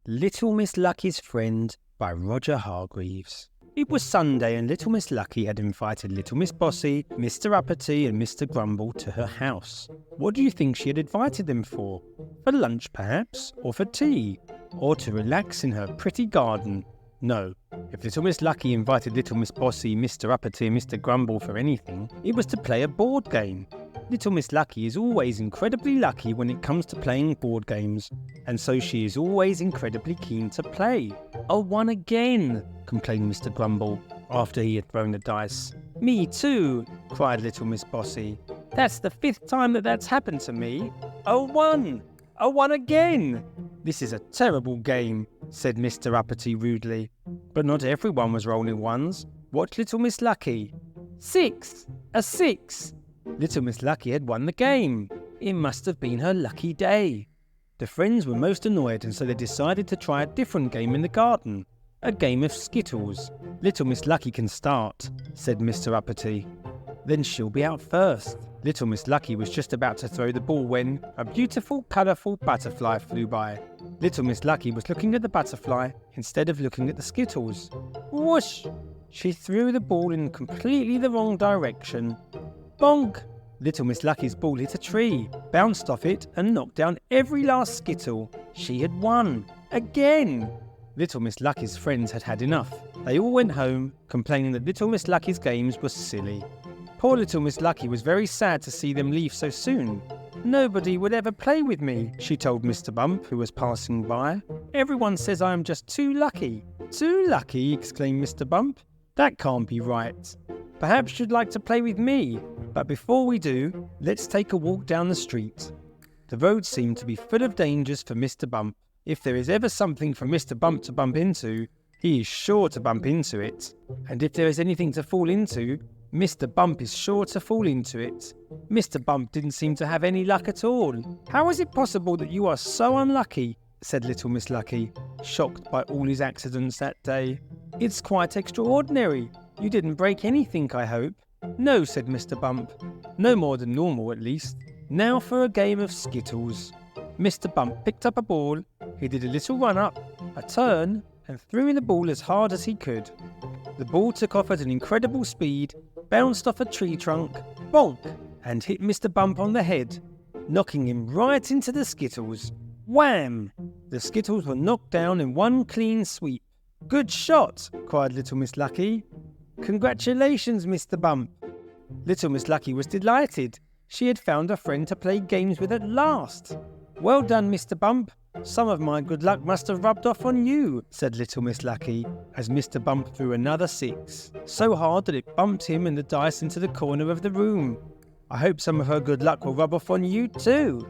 Little Miss Lucky's Friend by Roger Hargreaves. It was Sunday and Little Miss Lucky had invited Little Miss Bossy, Mr. Uppity and Mr. Grumble to her house. What do you think she had invited them for? For lunch perhaps? Or for tea? Or to relax in her pretty garden? No. If Little Miss Lucky invited Little Miss Bossy, Mr. Uppity and Mr. Grumble for anything, it was to play a board game. Little Miss Lucky is always incredibly lucky when it comes to playing board games, and so she is always incredibly keen to play. "Oh, one again," complained Mr. Grumble, after he had thrown the dice. "Me too," cried Little Miss Bossy. "That's the 5th time that's happened to me. Oh, one! Oh, one again!" "This is a terrible game," said Mr. Uppity rudely. But not everyone was rolling ones. Watch Little Miss Lucky. 6! A 6! Little Miss Lucky had won the game. It must have been her lucky day. The friends were most annoyed, and so they decided to try a different game in the garden. A game of skittles. "Little Miss Lucky can start," said Mr. Uppity. "Then she'll be out first." Little Miss Lucky was just about to throw the ball when a beautiful, colourful butterfly flew by. Little Miss Lucky was looking at the butterfly instead of looking at the skittles. Whoosh! She threw the ball in completely the wrong direction. Bonk! Little Miss Lucky's ball hit a tree, bounced off it and knocked down every last skittle. She had won. Again! Little Miss Lucky's friends had had enough. They all went home, complaining that Little Miss Lucky's games were silly. Poor Little Miss Lucky was very sad to see them leave so soon. "Nobody would ever play with me," she told Mr. Bump, who was passing by. "Everyone says I am just too lucky." "Too lucky?" exclaimed Mr. Bump. "That can't be right. Perhaps you'd like to play with me, but before we do, let's take a walk down the street." The road seemed to be full of dangers for Mr. Bump. If there is ever something for Mr. Bump to bump into, he is sure to bump into it. And if there is anything to fall into, Mr. Bump is sure to fall into it. Mr. Bump didn't seem to have any luck at all. "How is it possible that you are so unlucky?" said Little Miss Lucky, shocked by all his accidents that day. "It's quite extraordinary. You didn't break anything, I hope?" "No," said Mr. Bump. "No more than normal, at least. Now for a game of skittles." Mr. Bump picked up a ball. He did a little run up, a turn, and threw the ball as hard as he could. The ball took off at an incredible speed, bounced off a tree trunk, bonk, and hit Mr. Bump on the head, knocking him right into the skittles. Wham! The skittles were knocked down in one clean sweep. "Good shot!" cried Little Miss Lucky. "Congratulations, Mr. Bump." Little Miss Lucky was delighted. She had found a friend to play games with at last. "Well done, Mr. Bump. Some of my good luck must have rubbed off on you," said Little Miss Lucky, as Mr. Bump threw another 6, so hard that it bumped him and the dice into the corner of the room. "I hope some of her good luck will rub off on you too."